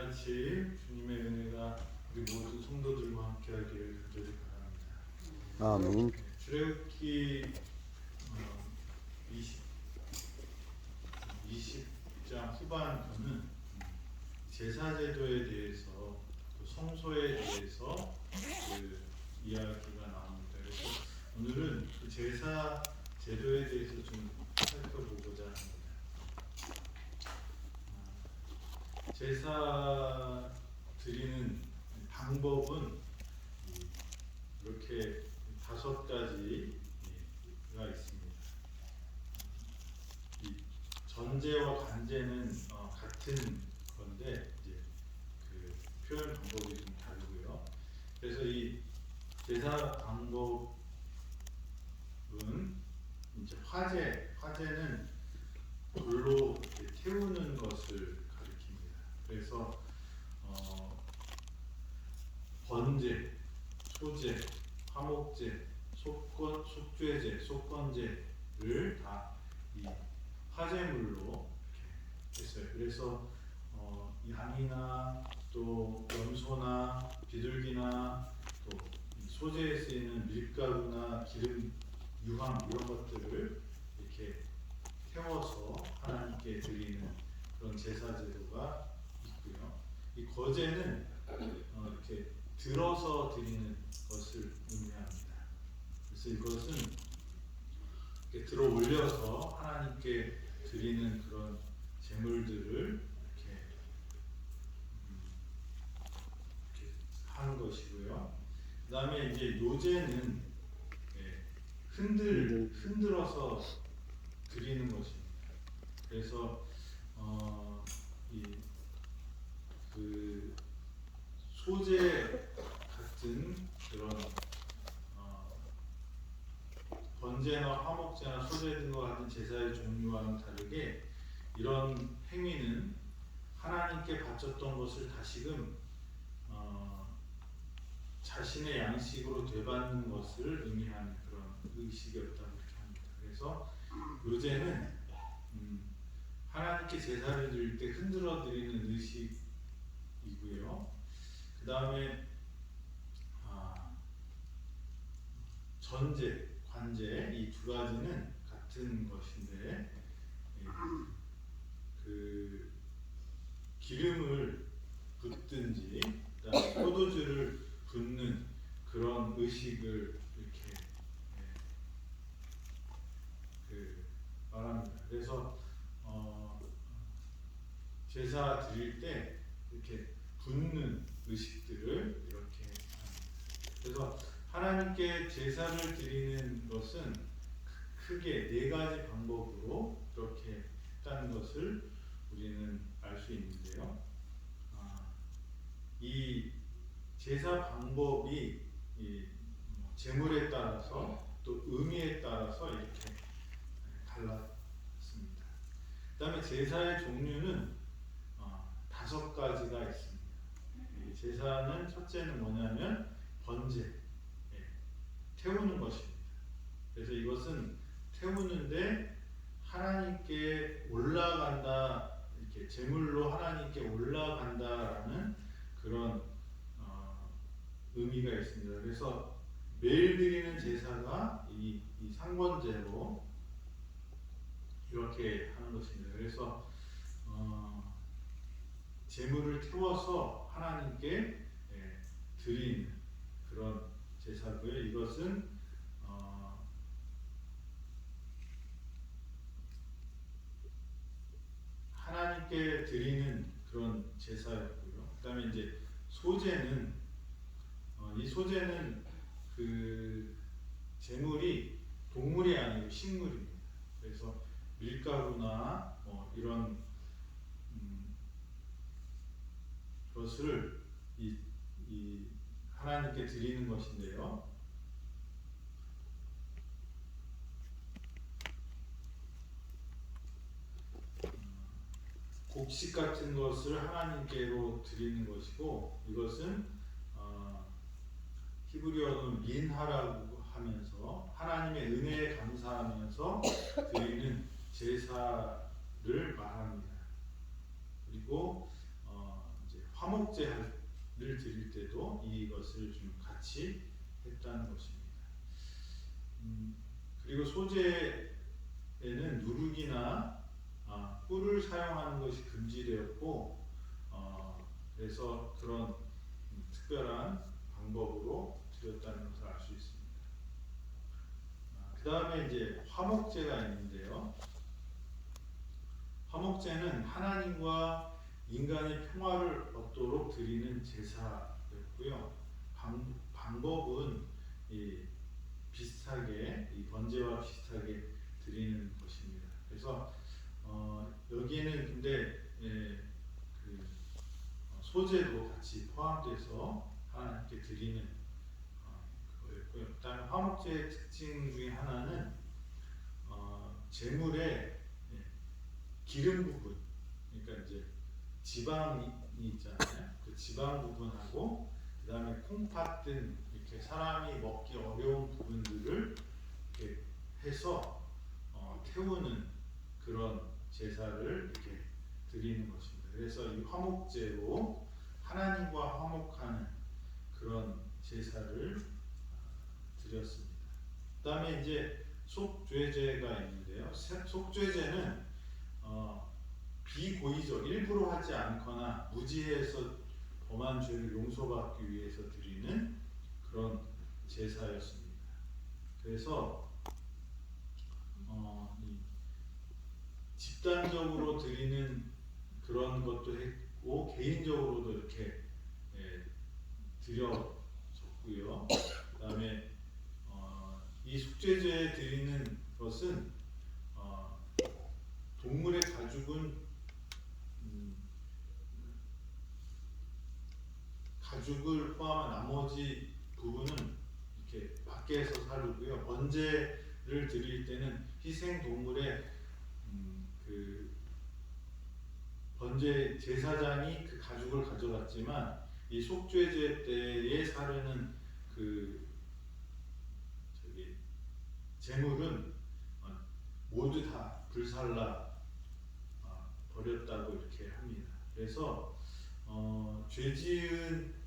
아침 주님의 은혜가 우리 모든 성도들과 함께하기를 간절히 바랍니다. 아멘. 출애굽기 20장 후반부는 제사제도에 대해서 또 성소에 대해서 그 이야기가 나옵니다. 그래서 오늘은 그 제사 제도에 대해서 좀 살펴보고자 합니다. 제사 드리는 방법은 이렇게 5가지가 있습니다. 이 전제와 관제는 같은 건데 이제 그 표현 방법이 좀 다르고요. 그래서 이 제사 방법은 이제 화제는 불로 태우는 것을 가리킵니다. 그래서 번제, 소제, 화목제, 속죄제, 속건제를 다 이 화제물로 이렇게 했어요. 그래서 양이나 또 염소나 비둘기나 또 소제에 쓰이는 밀가루나 기름, 유황 이런 것들을 이렇게 태워서 하나님께 드리는 그런 제사 제도가 있고요. 이 거제는 이렇게 들어서 드리는 것을 의미합니다. 그래서 이것은 이렇게 들어 올려서 하나님께 드리는 그런 제물들을 이렇게 하는 것이고요. 그 다음에 이제 요제는 흔들어서 드리는 것입니다. 그래서 그 소제 같은 그런 번제나 화목제나 소제 등과 같은 제사의 종류와는 다르게 이런 행위는 하나님께 바쳤던 것을 다시금 자신의 양식으로 되받는 것을 의미하는 그런 의식이었다고 이렇게 합니다. 그래서 요제는 하나님께 제사를 드릴 때 흔들어 드리는 의식이고요. 그 다음에 전제, 관제 이 2가지는 같은 것인데 그 기름을 붓든지 그다음에 포도주를 붓는 그런 의식을 이렇게 말합니다. 그래서 제사 드릴 때 이렇게 붓는 의식들을 이렇게 합니다. 그래서 하나님께 제사를 드리는 것은 크게 4가지 방법으로 이렇게 했다는 것을 우리는 알 수 있는데요. 이 제사 방법이 이 제물에 따라서 또 의미에 따라서 이렇게 달랐습니다. 그 다음에 제사의 종류는 5가지가 있습니다. 제사는 첫째는 뭐냐면 번제, 태우는 것입니다. 그래서 이것은 태우는데 하나님께 올라간다, 이렇게 제물로 하나님께 올라간다라는 그런 의미가 있습니다. 그래서 매일 드리는 제사가 이 상번제로 이렇게 하는 것입니다. 그래서 제물을 태워서 하나님께 드리는 그런 제사고요. 이것은 하나님께 드리는 그런 제사였고요. 그다음에 이제 소제는 이 소제는 그 제물이 동물이 아니고 식물입니다. 그래서 밀가루나 이런 것을 이 하나님께 드리는 것인데요. 곡식 같은 것을 하나님께로 드리는 것이고 이것은 히브리어는 민하라고 하면서 하나님의 은혜에 감사하면서 드리는 제사를 말합니다. 그리고 이제 화목제를 드릴 때도 이것을 좀 같이 했다는 것입니다. 그리고 소제에는 누룩이나 꿀을 사용하는 것이 금지되었고, 그래서 그런 특별한 방법으로 드렸다는 것을 알 수 있습니다. 그 다음에 이제 화목제가 있는데요. 화목제는 하나님과 인간의 평화를 얻도록 드리는 제사였고요. 방법은 비슷하게 이 번제와 비슷하게 드리는 것입니다. 그래서 여기에는 근데 그 소제도 같이 포함돼서 하나님께 드리는 거였고요. 그다음에 화목제의 특징 중에 하나는 제물의 기름 부분, 그러니까 이제 지방이 있잖아요. 그 지방 부분하고 그다음에 콩팥 등 이렇게 사람이 먹기 어려운 부분들을 이렇게 해서 태우는 그런 제사를 이렇게 드리는 것입니다. 그래서 이 화목제로 하나님과 화목하는 그런 제사를 드렸습니다. 그다음에 이제 속죄제가 있는데요. 속죄제는 비고의적, 일부러 하지 않거나 무지해서 범한 죄를 용서받기 위해서 드리는 그런 제사였습니다. 그래서 집단적으로 드리는 그런 것도 했고 개인적으로도 이렇게 드려졌고요. 그다음에 이 속죄제 드리는 것은 동물의 가죽을 포함한 나머지 부분은 이렇게 밖에서 사르고요. 번제를 드릴 때는 희생 동물의 그 번제 제사장이 그 가죽을 가져갔지만 이 속죄제 때에 사르는 그 제물은 모두 다 불살라 버렸다고 이렇게 합니다. 그래서 죄지은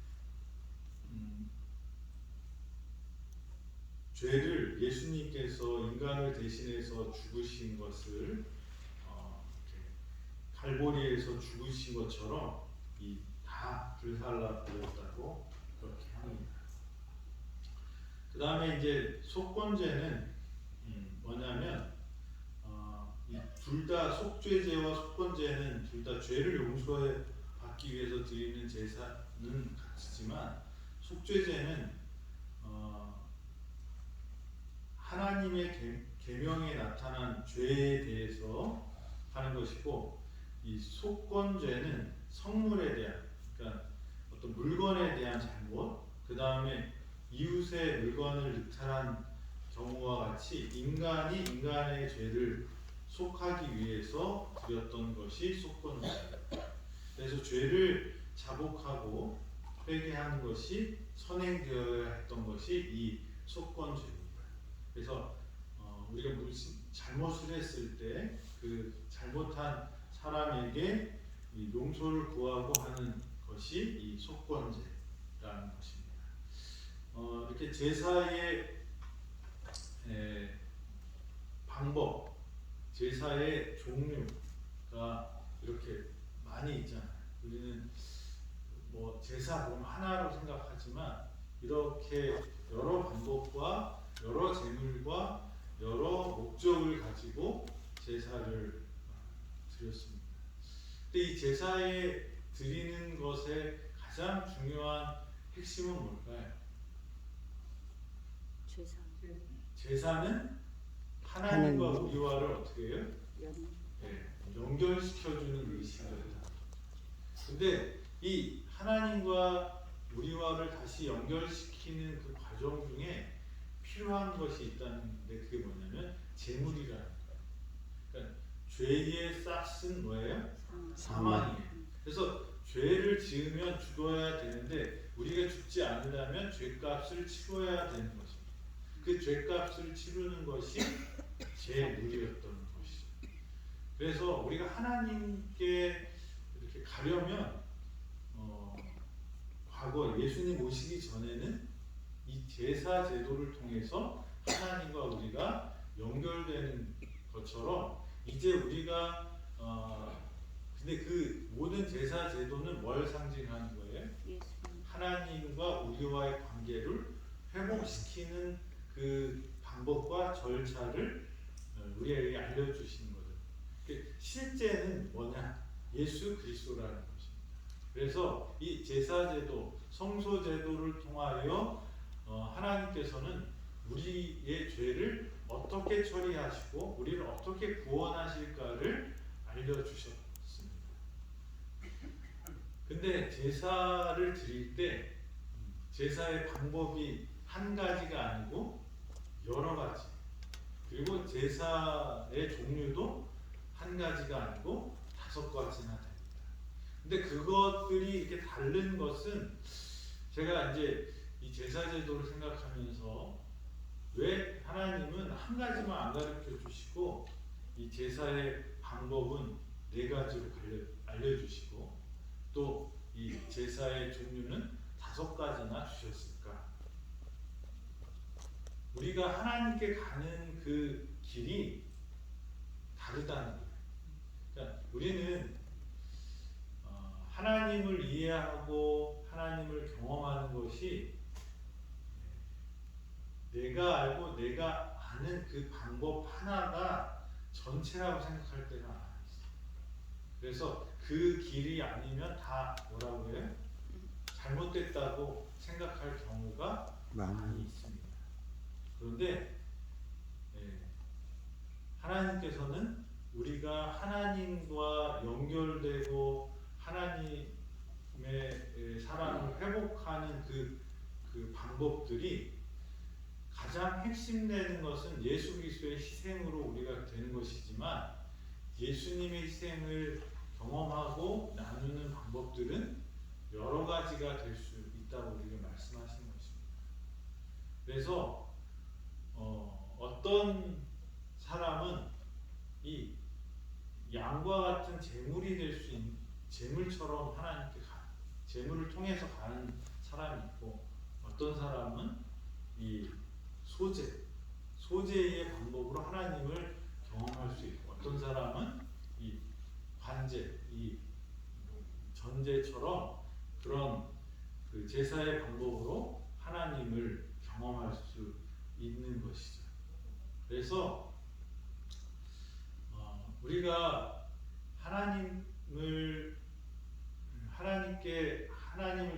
죄를 예수님께서 인간을 대신해서 죽으신 것을 갈보리에서 죽으신 것처럼 다 불살라 버렸다고 그렇게 합니다. 그 다음에 이제 속건제는 뭐냐면 둘 다 속죄제와 속건제는 둘 다 죄를 용서해 받기 위해서 드리는 제사는 같지만 속죄제는 하나님의 계명에 나타난 죄에 대해서 하는 것이고, 이 속건죄는 성물에 대한, 그러니까 어떤 물건에 대한 잘못, 그 다음에 이웃의 물건을 유탈한 경우와 같이 인간이 인간의 죄를 속하기 위해서 드렸던 것이 속건죄입니다. 그래서 죄를 자복하고 회개하는 것이 선행되어야 했던 것이 이 속건죄입니다. 그래서 우리가 무슨 잘못을 했을 때 그 잘못한 사람에게 이 용서를 구하고 하는 것이 이 속건죄라는 것입니다. 이렇게 제사의 방법, 제사의 종류가 이렇게 많이 있잖아요. 우리는 뭐 제사 보면 하나로 생각하지만 이렇게 여러 방법과 여러 제물과 여러 목적을 가지고 제사를 드렸습니다. 근데 이 제사에 드리는 것의 가장 중요한 핵심은 뭘까요? 제사는 하나님과 우리와를 어떻게 해요? 연결시켜주는 의식이다. 근데 이 하나님과 우리와를 다시 연결시키는 그 과정 중에 필요한 것이 있다는데 그게 뭐냐면 제물이라는 거예요. 그러니까 죄의 싹은 뭐예요? 사망이에요. 그래서 죄를 지으면 죽어야 되는데 우리가 죽지 않으려면 죄값을 치러야 되는 것입니다. 그 죄값을 치르는 것이 제물이었던 것이죠. 그래서 우리가 하나님께 이렇게 가려면 과거 예수님 오시기 전에는 이 제사 제도를 통해서 하나님과 우리가 연결되는 것처럼 이제 우리가 근데 그 모든 제사 제도는 뭘 상징하는 거예요? 하나님과 우리와의 관계를 회복시키는 그 방법과 절차를 우리에게 알려주시는 거죠. 실제는 뭐냐? 예수 그리스도라는 것입니다. 그래서 이 제사제도, 성소제도를 통하여 하나님께서는 우리의 죄를 어떻게 처리하시고 우리를 어떻게 구원하실까를 알려주셨습니다. 근데 제사를 드릴 때 제사의 방법이 한 가지가 아니고 여러 가지, 그리고 제사의 종류도 한 가지가 아니고 5가지나 됩니다. 근데 그것들이 이렇게 다른 것은 제가 이제 이 제사제도를 생각하면서 왜 하나님은 한 가지만 안 가르쳐 주시고 이 제사의 방법은 4가지로 알려주시고 또 이 제사의 종류는 5가지나 주셨을까? 우리가 하나님께 가는 그 길이 다르다는 거예요. 그러니까 우리는 하나님을 이해하고 하나님을 경험하는 것이 내가 알고 내가 아는 그 방법 하나가 전체라고 생각할 때가 많아요. 그래서 그 길이 아니면 다 뭐라고 해요? 잘못됐다고 생각할 경우가 많이 있습니다. 그런데 하나님께서는 우리가 하나님과 연결되고 하나님의 사랑을 회복하는 그 방법들이 가장 핵심되는 것은 예수 그리스도의 희생으로 우리가 되는 것이지만 예수님의 희생을 경험하고 나누는 방법들은 여러 가지가 될 수 있다고 우리가 말씀하시는 것입니다. 그래서 어떤 사람은 이 양과 같은 제물이 될 수 있는 제물처럼 하나님께 제물을 통해서 가는 사람이 있고 어떤 사람은 이 소재의 방법으로 하나님을 경험할 수 있고 어떤 사람은 이 관제, 이 전제처럼 그런 그 제사의 방법으로 하나님을 경험할 수 있는 것이죠. 그래서 우리가 하나님을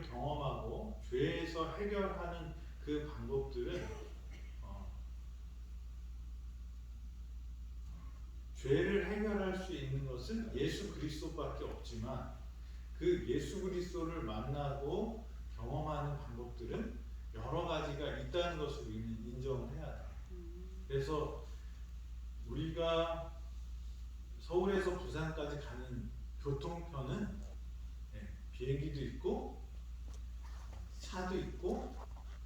경험하고 죄에서 해결하는 그 방법들은 죄를 해결할 수 있는 것은 예수 그리스도밖에 없지만 그 예수 그리스도를 만나고 경험하는 방법들은 여러 가지가 있다는 것을 우리는 인정을 해야 돼요. 그래서 우리가 서울에서 부산까지 가는 교통편은 비행기도 있고 차도 있고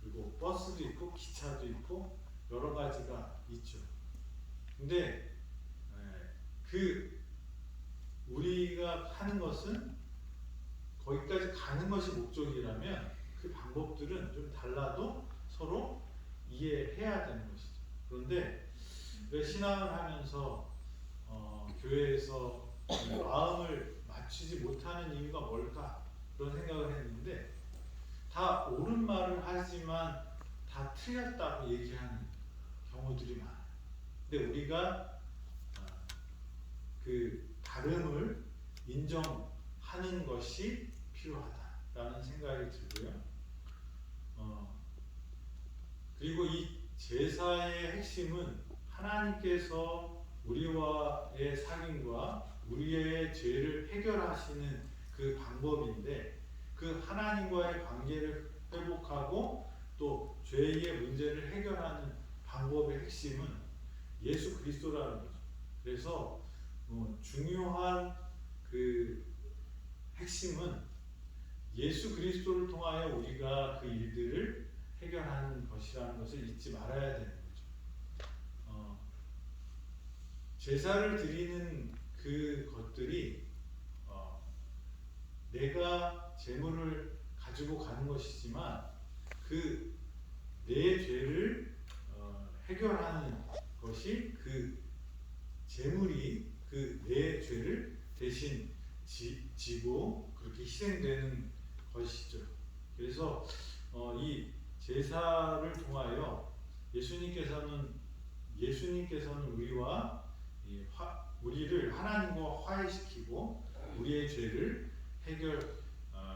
그리고 버스도 있고 기차도 있고 여러 가지가 있죠. 근데 우리가 하는 것은 거기까지 가는 것이 목적이라면 그 방법들은 좀 달라도 서로 이해해야 되는 것이죠. 그런데 왜 신앙을 하면서 교회에서 마음을 맞추지 못하는 이유가 뭘까? 그런 생각을 했는데 다 옳은 말을 하지만 다 틀렸다고 얘기하는 경우들이 많아요. 근데 우리가 그 다름을 인정하는 것이 필요하다라는 생각이 들고요. 그리고 이 제사의 핵심은 하나님께서 우리와의 상인과 우리의 죄를 해결하시는 그 방법인데 그 하나님과의 관계를 회복하고 또 죄의 문제를 해결하는 방법의 핵심은 예수 그리스도라는 거죠. 그래서 중요한 그 핵심은 예수 그리스도를 통하여 우리가 그 일들을 해결하는 것이라는 것을 잊지 말아야 되는 거죠. 제사를 드리는 그 것들이 내가 제물을 가지고 가는 것이지만 그 내 죄를 해결하는 것이 그 제물이 그 내 죄를 대신 지고 그렇게 희생되는 것이죠. 그래서 이 제사를 통하여 예수님께서는 우리를 하나님과 화해시키고 우리의 죄를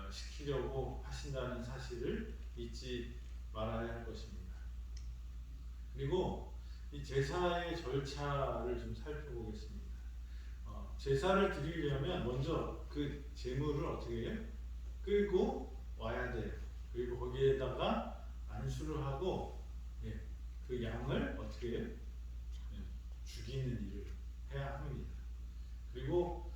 해결시키려고 하신다는 사실을 잊지 말아야 할 것입니다. 그리고 이 제사의 절차를 좀 살펴보겠습니다. 제사를 드리려면 먼저 그 제물을 어떻게 해요? 끌고 와야 돼요. 그리고 거기에다가 안수를 하고 그 양을 어떻게 해요? 죽이는 일을 해야 합니다. 그리고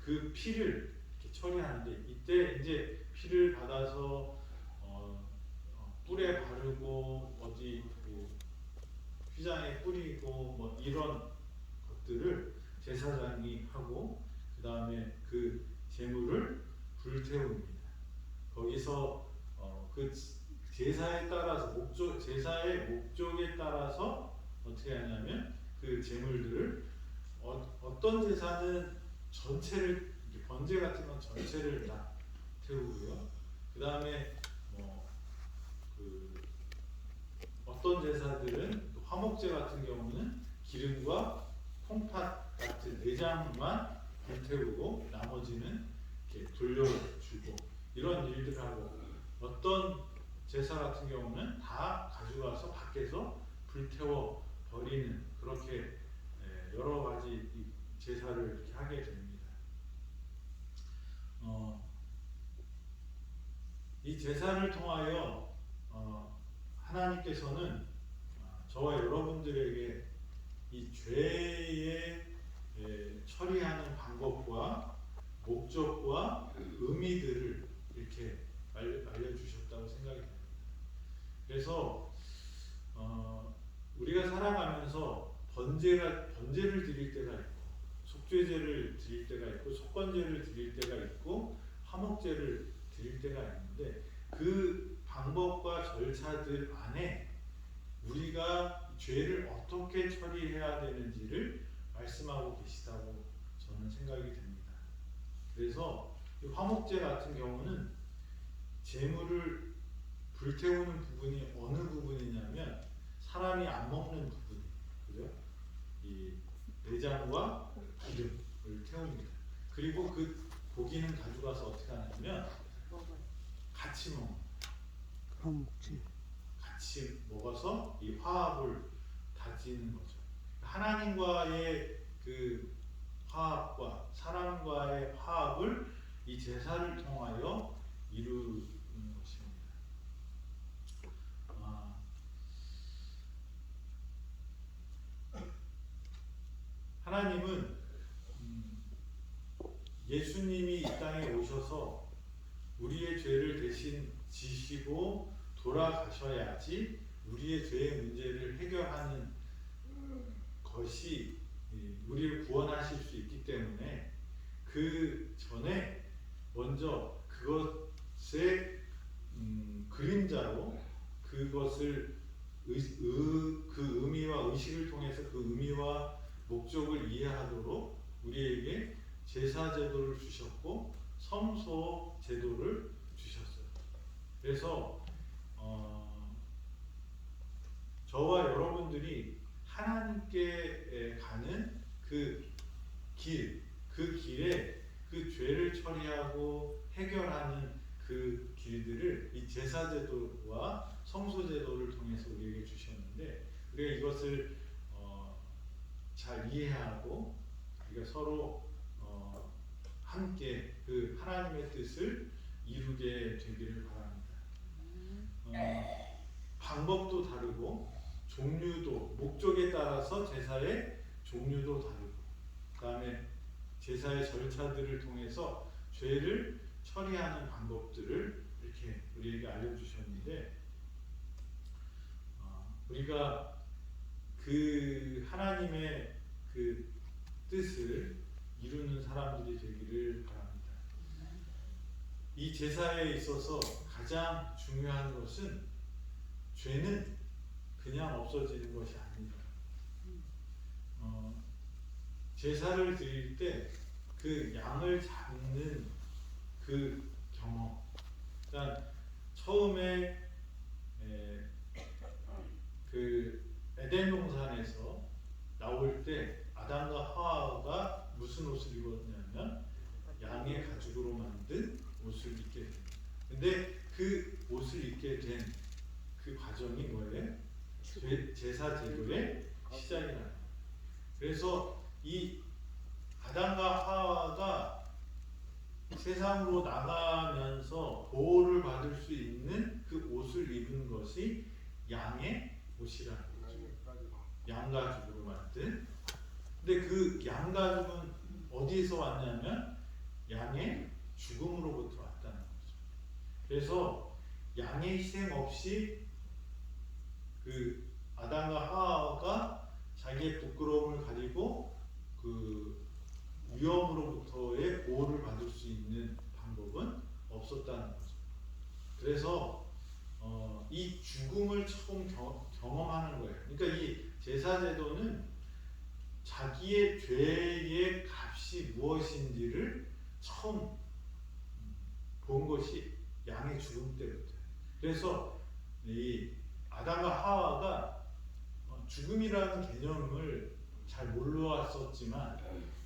그 피를 이렇게 처리하는데 이때 이제 피를 받아서 뿔에 바르고 어디 휘장에 뿌리고 뭐 이런 것들을 제사장이 하고 그 다음에 그 제물을 불태웁니다. 거기서 그 제사에 따라서 제사의 목적에 따라서 어떻게 하냐면 그 제물들을 어떤 제사는 전체를 번제 같은 건 전체를 다 태우고요. 그 다음에 어떤 제사들은 화목제 같은 경우는 기름과 콩팥 같은 내장만 불태우고 나머지는 이렇게 돌려주고 이런 일들을 하고 어떤 제사 같은 경우는 다 가져가서 밖에서 불태워 버리는 그렇게 여러 가지 제사를 이렇게 하게 됩니다. 이 제사를 통하여 하나님께서는 저와 여러분들에게 이 죄의 처리하는 방법과 목적과 의미들을 이렇게 알려주셨다고 생각이 됩니다. 그래서 우리가 살아가면서 번제를 드릴 때가 있고 속죄제를 드릴 때가 있고 속건제를 드릴 때가 있고 화목제를 드릴 때가 있는데 그 방법과 절차들 안에 우리가 죄를 어떻게 처리해야 되는지를 말씀하고 계시다고 저는 생각이 됩니다. 그래서 화목제 같은 경우는 제물을 불태우는 부분이 어느 부분이냐면 사람이 안 먹는 부분이에요. 그죠? 이 내장과 기름을 태웁니다. 그리고 그 고기는 가져가서 어떻게 하냐면 같이 먹는 같이 먹어서 이 화합을 다지는 거죠. 하나님과의 그 화합과 사람과의 화합을 이 제사를 통하여 이루는 것입니다. 하나님은 예수님이 이 땅에 오셔서 우리의 죄를 대신 지시고 돌아가셔야지 우리의 죄의 문제를 해결하는 것이 우리를 구원하실 수 있기 때문에 그 전에 먼저 그것의 그림자로 그것을 그 의미와 의식을 통해서 그 의미와 목적을 이해하도록 우리에게 제사 제도를 주셨고 성소 제도를 주셨어요. 그래서 저와 여러분들이 하나님께 가는 그 길에 그 죄를 처리하고 해결하는 그 길들을 이 제사 제도와 성소 제도를 통해서 우리에게 주셨는데 우리가 이것을 잘 이해하고 우리가 서로 함께 그 하나님의 뜻을 이루게 되기를 바랍니다. 방법도 다르고 종류도 목적에 따라서 제사의 종류도 다르고 그 다음에 제사의 절차들을 통해서 죄를 처리하는 방법들을 이렇게 우리에게 알려주셨는데 우리가 그 하나님의 그 뜻을 이루는 사람들이 되기를 바랍니다. 이 제사에 있어서 가장 중요한 것은 죄는 그냥 없어지는 것이 아니다. 제사를 드릴 때 그 양을 잡는 그 경험. 그러니까 처음에 그 에덴 동산에서 나올 때 아담과 하와가 무슨 옷을 입었냐면 양의 가죽으로 만든 옷을 입게 됩니다. 근데 그 옷을 입게 된 그 과정이 뭐예요? 제사 제도의 시작이라는. 그래서 이 아담과 하와가 세상으로 나가면서 보호를 받을 수 있는 그 옷을 입은 것이 양의 옷이라는 거죠. 양가죽으로 만든. 근데 그 양가죽은 어디에서 왔냐면 양의 죽음으로부터 왔다는 거죠. 그래서 양의 희생 없이 그 아담과 하와가 자기의 부끄러움을 가리고 그 위험으로부터의 보호를 받을 수 있는 방법은 없었다는 거죠. 그래서 이 죽음을 처음 경험하는 거예요. 그러니까 이 제사제도는 자기의 죄의 값이 무엇인지를 처음 본 것이 양의 죽음 때부터예요. 그래서 이 아담과 하와가 죽음이라는 개념을 잘 몰라왔었지만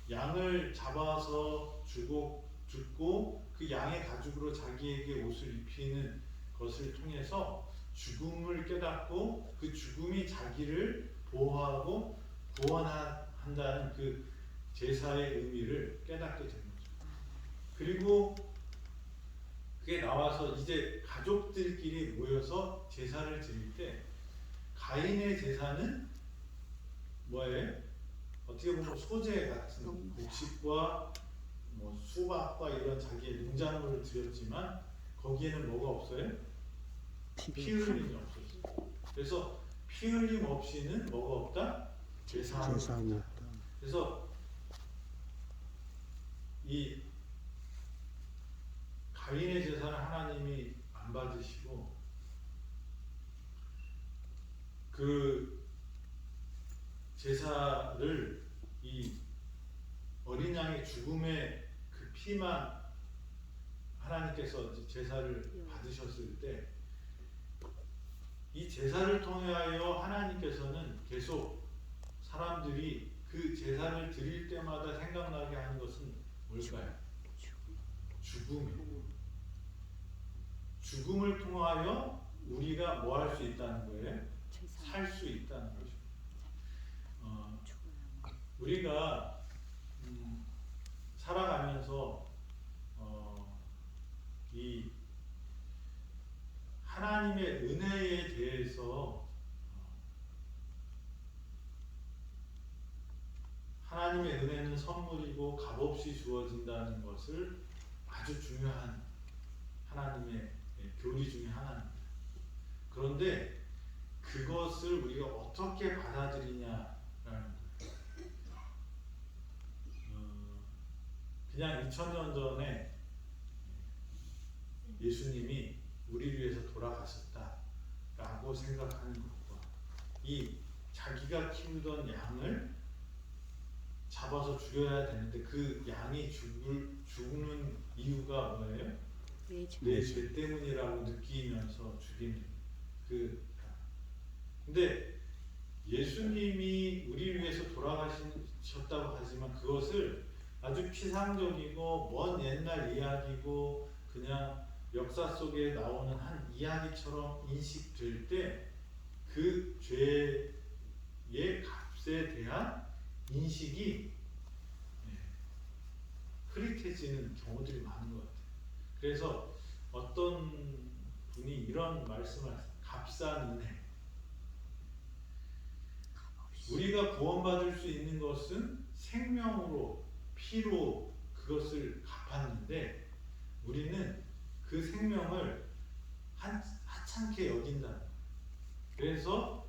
양을 잡아서 죽고 그 양의 가죽으로 자기에게 옷을 입히는 것을 통해서 죽음을 깨닫고 그 죽음이 자기를 보호하고 구원한다는 그 제사의 의미를 깨닫게 된 거죠. 그리고 그게 나와서 이제 가족들끼리 모여서 제사를 드릴 때 가인의 제사는 뭐예요? 어떻게 보면 소재 같은 곡식과 뭐 수박과 이런 자기의 농작물을 드렸지만 거기에는 뭐가 없어요? 피 흘림이 없었어요. 그래서 피 흘림 없이는 뭐가 없다? 제사함이 없다. 그래서 이 가인의 제사는 하나님이 안 받으시고 그 제사를 이 어린 양의 죽음의 그 피만 하나님께서 제사를 받으셨을 때 이 제사를 통하여 하나님께서는 계속 사람들이 그 제사를 드릴 때마다 생각나게 하는 것은 뭘까요? 죽음이에요. 죽음을 통하여 우리가 뭐 할 수 있다는 거예요? 살 수 있다는 거죠. 우리가 살아가면서 이 하나님의 은혜에 대해서 하나님의 은혜는 선물이고 값없이 주어진다는 것을 아주 중요한 하나님의 교리 중에 하나입니다. 그런데 그것을 우리가 어떻게 받아들이냐라는 거예요. 그냥 2000년 전에 예수님이 우리를 위해서 돌아가셨다라고 생각하는 것과 이 자기가 키우던 양을 잡아서 죽여야 되는데 그 양이 죽는 이유가 뭐예요? 내 죄 때문이라고 느끼면서 죽이는 근데 예수님이 우리를 위해서 돌아가셨다고 하지만 그것을 아주 피상적이고 먼 옛날 이야기고 그냥 역사 속에 나오는 한 이야기처럼 인식될 때 그 죄의 값에 대한 인식이 흐릿해지는 경우들이 많은 것 같아요. 그래서 어떤 분이 이런 말씀을 하세요. 값싼 은혜. 우리가 구원받을 수 있는 것은 생명으로 피로 그것을 갚았는데 우리는 그 생명을 하찮게 여긴다. 그래서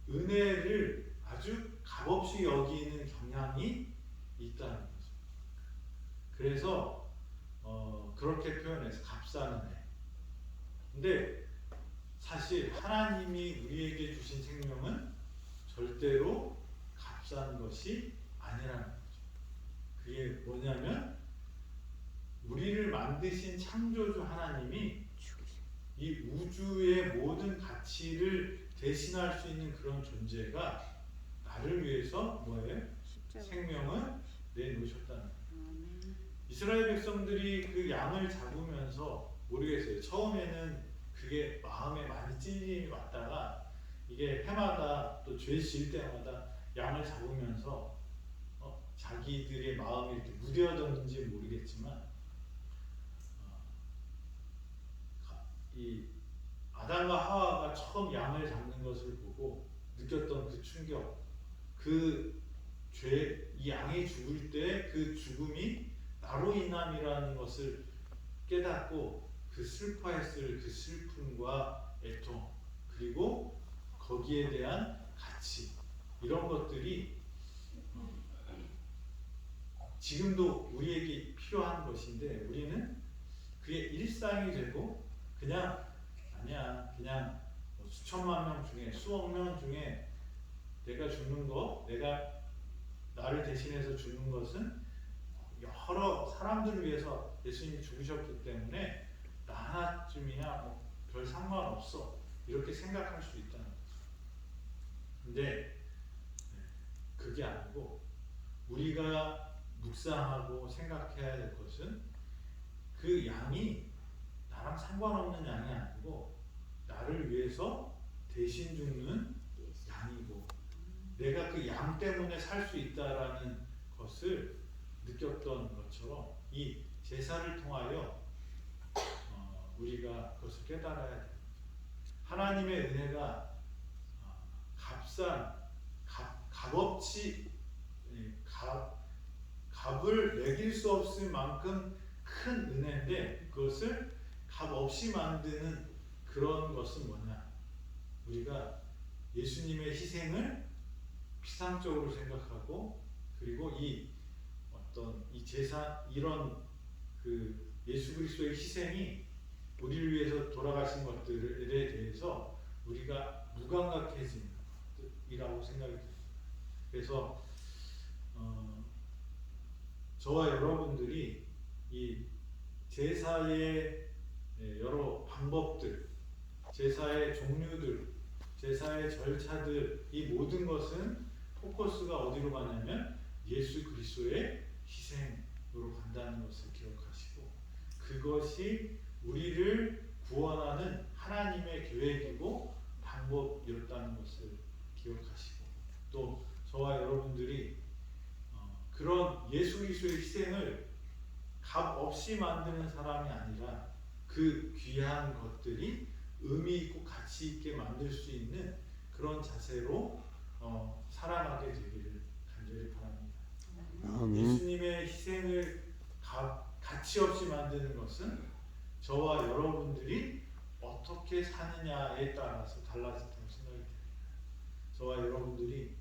은혜를 아주 값없이 여기는 경향이 있다는 거죠. 그래서 그렇게 표현해서 값싼 은혜. 근데 사실 하나님이 우리에게 주신 생명은 절대로 값싼 것이 아니라는 거죠. 그게 뭐냐면 우리를 만드신 창조주 하나님이 이 우주의 모든 가치를 대신할 수 있는 그런 존재가 나를 위해서 뭐예요? 생명을 내놓으셨다는 거예요. 이스라엘 백성들이 그 양을 잡으면서 모르겠어요. 처음에는 그게 마음에 많이 찔림이 왔다가 이게 해마다 또 죄 지을 때마다 양을 잡으면서 자기들의 마음이 이렇게 무뎌졌는지 모르겠지만 이 아담과 하와가 처음 양을 잡는 것을 보고 느꼈던 그 충격, 그 죄, 이 양이 죽을 때 그 죽음이 나로 인함이라는 것을 깨닫고 그 슬퍼했을 그 슬픔과 애통, 그리고 거기에 대한 가치, 이런 것들이 지금도 우리에게 필요한 것인데 우리는 그게 일상이 되고 그냥 아니야, 그냥 수천만 명 중에 수억 명 중에 내가 죽는 거, 내가 나를 대신해서 죽는 것은 여러 사람들을 위해서 예수님이 죽으셨기 때문에 나 하나쯤이야 뭐 별 상관없어, 이렇게 생각할 수 있다는 거죠. 근데 그게 아니고 우리가 묵상하고 생각해야 될 것은 그 양이 나랑 상관없는 양이 아니고 나를 위해서 대신 죽는 양이고 내가 그 양 때문에 살 수 있다라는 것을 느꼈던 것처럼 이 제사를 통하여 우리가 그것을 깨달아야 됩니다. 하나님의 은혜가 값없이 값을 매길 수 없을 만큼 큰 은혜인데 그것을 값없이 만드는 그런 것은 뭐냐? 우리가 예수님의 희생을 피상적으로 생각하고 그리고 이 제사 이런 그 예수 그리스도의 희생이 우리를 위해서 돌아가신 것들에 대해서 우리가 무감각해지는 것이라고 생각이 듭니다. 그래서 저와 여러분들이 이 제사의 여러 방법들, 제사의 종류들, 제사의 절차들, 이 모든 것은 포커스가 어디로 가냐면 예수 그리스도의 희생으로 간다는 것을 기억하시고 그것이 우리를 구원하는 하나님의 계획이고 방법이었다는 것을 기억하시고 또 저와 여러분들이 그런 예수 그리스도의 희생을 값 없이 만드는 사람이 아니라 그 귀한 것들이 의미 있고 가치 있게 만들 수 있는 그런 자세로 살아가게 되기를 간절히 바랍니다. 예수님의 희생을 가치 없이 만드는 것은 저와 여러분들이 어떻게 사느냐에 따라서 달라진다고 생각이 됩니다. 저와 여러분들이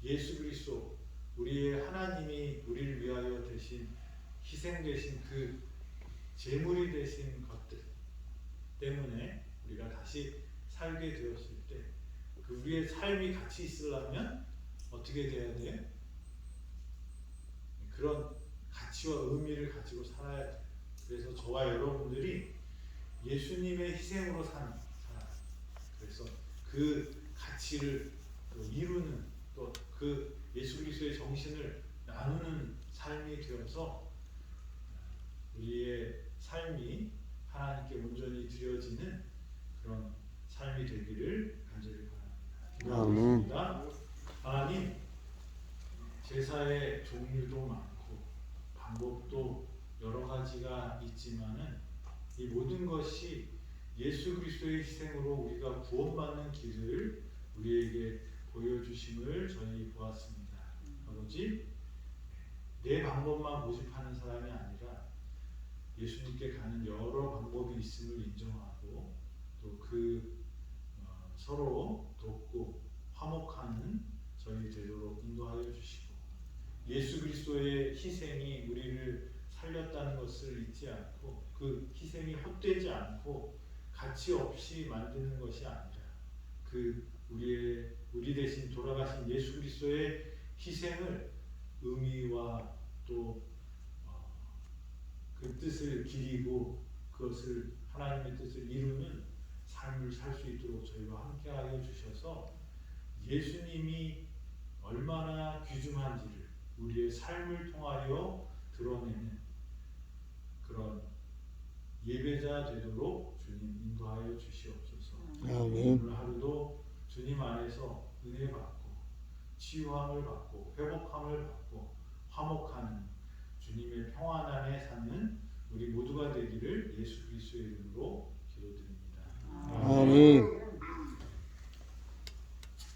예수 그리스도 우리의 하나님이 우리를 위하여 대신 희생되신 그 제물이 되신 것들 때문에 우리가 다시 살게 되었을 때 그 우리의 삶이 같이 있으려면 어떻게 돼야 돼요? 그런 가치와 의미를 가지고 살아야 돼요. 그래서 저와 여러분들이 예수님의 희생으로 사는 사람, 그래서 그 가치를 이루는 또 그 예수 그리스도의 정신을 나누는 삶이 되어서 우리의 삶이 하나님께 온전히 드려지는 그런 삶이 되기를 간절히 바랍니다. 기도하겠습니다. 하나님, 제사의 종류도 많고 방법도 여러 가지가 있지만은 이 모든 것이 예수 그리스도의 희생으로 우리가 구원받는 길을 우리에게 보여주심을 저희 보았습니다. 아버지, 내 방법만 고집하는 사람이 아니라 예수님께 가는 여러 방법이 있음을 인정하고 또 그 서로 돕고 화목하는 저희 되도록 인도하여 주시고 예수 그리스도의 희생이 우리를 살렸다는 것을 잊지 않고 그 희생 시스템이 헛되지 않고 가치 없이 만드는 것이 아니라 그 우리 대신 돌아가신 예수 그리스도의 희생을 의미와 또 그 뜻을 기리고 그것을 하나님의 뜻을 이루는 삶을 살 수 있도록 저희와 함께하여 주셔서 예수님이 얼마나 귀중한지를 우리의 삶을 통하여 드러내는 그런 예배자 되도록 주님 인도하여 주시옵소서. 아멘. 오늘 하루도 주님 안에서 은혜 받고 치유함을 받고 회복함을 받고 화목하는 주님의 평안 안에 사는 우리 모두가 되기를 예수 그리스도의 이름으로 기도드립니다. 아멘.